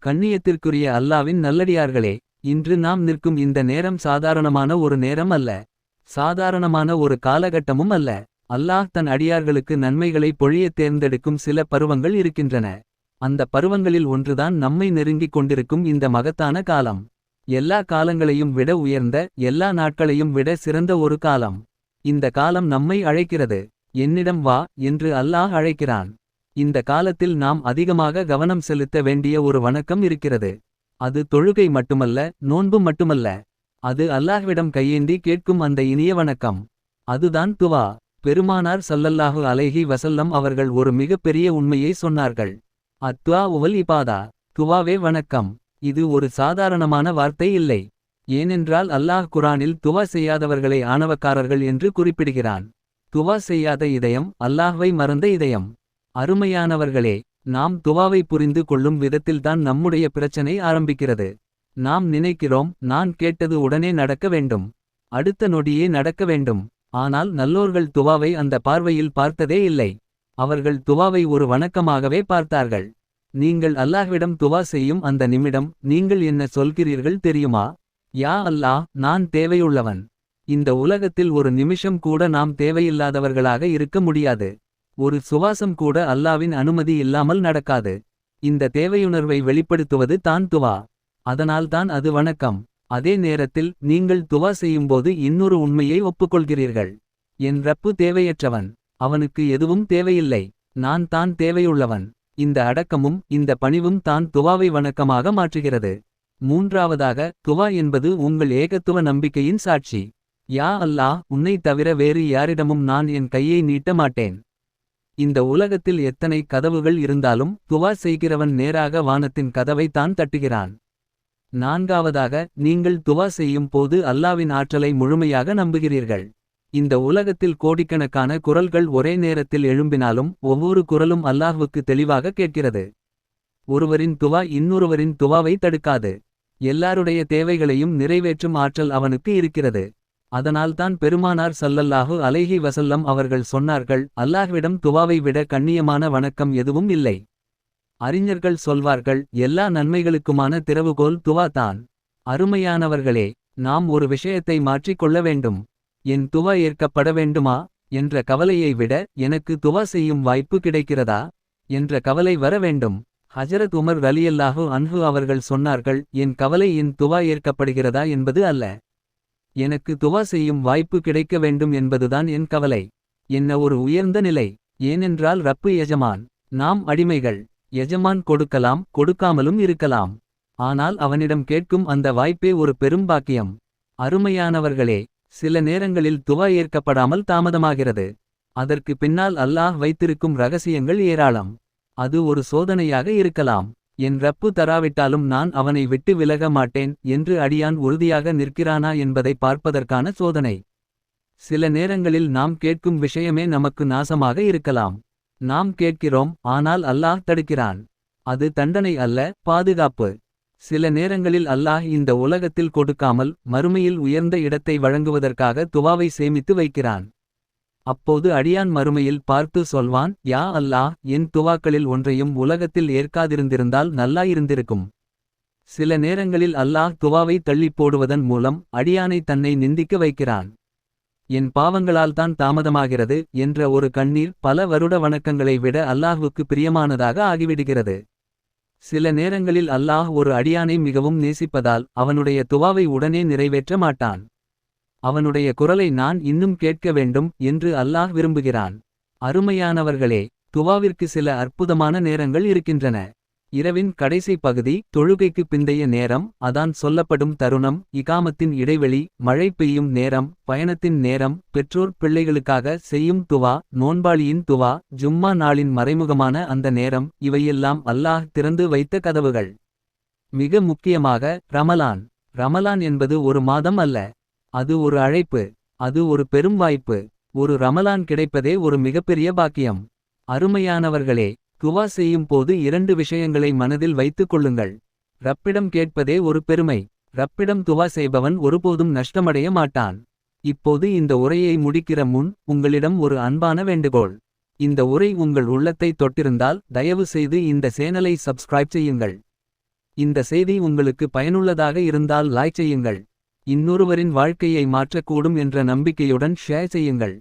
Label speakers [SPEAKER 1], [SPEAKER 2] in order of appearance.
[SPEAKER 1] கண்ணியத்திற்குரிய அல்லாவின் நல்லடியார்களே, இன்று நாம் நிற்கும் இந்த நேரம் சாதாரணமான ஒரு நேரம் அல்ல. சாதாரணமான ஒரு காலகட்டமும் அல்ல. அல்லாஹ் தன் அடியார்களுக்கு நன்மைகளை பொழியத் தேர்ந்தெடுக்கும் சில பருவங்கள் இருக்கின்றன. அந்த பருவங்களில் ஒன்றுதான் நம்மை நெருங்கிக் கொண்டிருக்கும் இந்த மகத்தான காலம். எல்லா காலங்களையும் விட உயர்ந்த, எல்லா நாட்களையும் விட சிறந்த ஒரு காலம். இந்த காலம் நம்மை அழைக்கிறது. என்னிடம் வா என்று அல்லாஹ் அழைக்கிறான். இந்த காலத்தில் நாம் அதிகமாக கவனம் செலுத்த வேண்டிய ஒரு வணக்கம் இருக்கிறது. அது தொழுகை மட்டுமல்ல, நோன்பு மட்டுமல்ல. அது அல்லாஹ்விடம் கையேந்தி கேட்கும் அந்த இனிய வணக்கம். அதுதான் துவா. பெருமானார் ஸல்லல்லாஹு அலைஹி வஸல்லம் அவர்கள் ஒரு மிகப்பெரிய உண்மையை சொன்னார்கள். அத்வா உவல் இபாதா. துவாவே வணக்கம். இது ஒரு சாதாரணமான வார்த்தை இல்லை. ஏனென்றால் அல்லாஹ் குரானில் துவா செய்யாதவர்களை ஆணவக்காரர்கள் என்று குறிப்பிடுகிறான். துவா செய்யாத இதயம் அல்லாஹ்வை மறந்த இதயம். அருமையானவர்களே, நாம் துவாவை புரிந்து கொள்ளும் விதத்தில்தான் நம்முடைய பிரச்சனை ஆரம்பிக்கிறது. நாம் நினைக்கிறோம், நான் கேட்டது உடனே நடக்க வேண்டும், அடுத்த நொடியே நடக்க வேண்டும். ஆனால் நல்லோர்கள் துவாவை அந்த பார்வையில் பார்த்ததே இல்லை. அவர்கள் துவாவை ஒரு வணக்கமாகவே பார்த்தார்கள். நீங்கள் அல்லாஹ்விடம் துவா செய்யும் அந்த நிமிடம் நீங்கள் என்ன சொல்கிறீர்கள் தெரியுமா? யா அல்லாஹ், நான் தேவையுள்ளவன். இந்த உலகத்தில் ஒரு நிமிஷம் கூட நாம் தேவையில்லாதவர்களாக இருக்க முடியாது. ஒரு சுவாசம் கூட அல்லாவின் அனுமதி இல்லாமல் நடக்காது. இந்த தேவையுணர்வை வெளிப்படுத்துவது தான் துவா. அதனால்தான் அது வணக்கம். அதே நேரத்தில் நீங்கள் துவா செய்யும்போது இன்னொரு உண்மையை ஒப்புக்கொள்கிறீர்கள். என் ரப்பு தேவையற்றவன். அவனுக்கு எதுவும் தேவையில்லை. நான் தான் தேவையுள்ளவன். இந்த அடக்கமும் இந்த பணிவும் தான் துவாவை வணக்கமாக மாற்றுகிறது. மூன்றாவதாக, துவா என்பது உங்கள் ஏகத்துவ நம்பிக்கையின் சாட்சி. யா அல்லாஹ், உன்னை தவிர வேறு யாரிடமும் நான் என் கையை நீட்ட மாட்டேன். இந்த உலகத்தில் எத்தனை கதவுகள் இருந்தாலும் துவா செய்கிறவன் நேராக வானத்தின் கதவை தான் தட்டுகிறான். நான்காவதாக, நீங்கள் துவா செய்யும் போது அல்லாவின் ஆற்றலை முழுமையாக நம்புகிறீர்கள். இந்த உலகத்தில் கோடிக்கணக்கான குரல்கள் ஒரே நேரத்தில் எழும்பினாலும் ஒவ்வொரு குரலும் அல்லாஹ்வுக்கு தெளிவாக கேட்கிறது. ஒருவரின் துவா இன்னொருவரின் துவாவை தடுக்காது. எல்லாருடைய தேவைகளையும் நிறைவேற்றும் ஆற்றல் அவனுக்கு இருக்கிறது. அதனால்தான் பெருமானார் ஸல்லல்லாஹு அலைஹி வஸல்லம் அவர்கள் சொன்னார்கள், அல்லாஹ்விடம் துவாவை விட கண்ணியமான வணக்கம் எதுவும் இல்லை. அறிஞர்கள் சொல்வார்கள், எல்லா நன்மைகளுக்குமான திறவுகோல் துவா தான். அருமையானவர்களே, நாம் ஒரு விஷயத்தை மாற்றிக் கொள்ள வேண்டும். என் துவா ஏற்கப்பட வேண்டுமா என்ற கவலையை விட, எனக்கு துவா செய்யும் வாய்ப்பு கிடைக்கிறதா என்ற கவலை வர வேண்டும். ஹஜரத் உமர் ரலியல்லாஹு அன்ஹு அவர்கள் சொன்னார்கள், என் கவலை என் துவா ஏற்கப்படுகிறதா என்பது அல்ல. எனக்கு துவா செய்யும் வாய்ப்பு கிடைக்க வேண்டும் என்பதுதான் என் கவலை. என்ன ஒரு உயர்ந்த நிலை. ஏனென்றால் ரப்பு எஜமான், நாம் அடிமைகள். எஜமான் கொடுக்கலாம், கொடுக்காமலும் இருக்கலாம். ஆனால் அவனிடம் கேட்கும் அந்த வாய்ப்பே ஒரு பெரும் பாக்கியம். அருமையானவர்களே, சில நேரங்களில் துவா ஏற்கப்படாமல் தாமதமாகிறது. அதற்கு பின்னால் அல்லாஹ் வைத்திருக்கும் ரகசியங்கள் ஏராளம். அது ஒரு சோதனையாக இருக்கலாம். என் ரப்பு தராவிட்டாலும் நான் அவனை விட்டு விலக மாட்டேன் என்று அடியான் உறுதியாக நிற்கிறானா என்பதை பார்ப்பதற்கான சோதனை. சில நேரங்களில் நாம் கேட்கும் விஷயமே நமக்கு நாசமாக இருக்கலாம். நாம் கேட்கிறோம், ஆனால் அல்லாஹ் தடுக்கிறான். அது தண்டனை அல்ல, பாதுகாப்பு. சில நேரங்களில் அல்லாஹ் இந்த உலகத்தில் கொடுக்காமல் மறுமையில் உயர்ந்த இடத்தை வழங்குவதற்காக துவாவை சேமித்து வைக்கிறான். அப்போது அடியான் மறுமையில் பார்த்து சொல்வான், யா அல்லாஹ், என் துவாக்களில் ஒன்றையும் உலகத்தில் ஏற்காதிருந்திருந்தால் நல்லாயிருந்திருக்கும். சில நேரங்களில் அல்லாஹ் துவாவை தள்ளிப் போடுவதன் மூலம் அடியானை தன்னை நிந்திக்க வைக்கிறான். என் பாவங்களால்தான் தாமதமாகிறது என்ற ஒரு கண்ணீர் பல வருட வணக்கங்களை விட அல்லாஹ்வுக்கு பிரியமானதாக ஆகிவிடுகிறது. சில நேரங்களில் அல்லாஹ் ஒரு அடியானை மிகவும் நேசிப்பதால் அவனுடைய துவாவை உடனே நிறைவேற்ற மாட்டான். அவனுடைய குரலை நான் இன்னும் கேட்க வேண்டும் என்று அல்லாஹ் விரும்புகிறான். அருமையானவர்களே, துவாவிற்கு சில அற்புதமான நேரங்கள் இருக்கின்றன. இரவின் கடைசி பகுதி, தொழுகைக்கு பிந்தைய நேரம், அதான் சொல்லப்படும் தருணம், இகாமத்தின் இடைவெளி, மழை பெய்யும் நேரம், பயணத்தின் நேரம், பெற்றோர் பிள்ளைகளுக்காக செய்யும் துவா, நோன்பாளியின் துவா, ஜும்மா நாளின் மறைமுகமான அந்த நேரம், இவையெல்லாம் அல்லாஹ் திறந்து வைத்த கதவுகள். மிக முக்கியமாக ரமலான். ரமலான் என்பது ஒரு மாதம் அல்ல. அது ஒரு அழைப்பு. அது ஒரு பெரும் வாய்ப்பு. ஒரு ரமலான் கிடைப்பதே ஒரு மிகப்பெரிய பாக்கியம். அருமையானவர்களே, துவா செய்யும் போது 2 விஷயங்களை மனதில் வைத்துக் கொள்ளுங்கள். ரப்பிடம் கேட்பதே ஒரு பெருமை. ரப்பிடம் துவா செய்பவன் ஒருபோதும் நஷ்டமடைய மாட்டான். இப்போது இந்த உரையை முடிக்கிற முன் உங்களிடம் ஒரு அன்பான வேண்டுகோள். இந்த உரை உங்கள் உள்ளத்தை தொட்டிருந்தால் தயவு செய்து இந்த சேனலை சப்ஸ்கிரைப் செய்யுங்கள். இந்த செய்தி உங்களுக்கு பயனுள்ளதாக இருந்தால் லைக் செய்யுங்கள். இன்னொருவரின் வாழ்க்கையை மாற்றக்கூடும் என்ற நம்பிக்கையுடன் ஷேர் செய்யுங்கள்.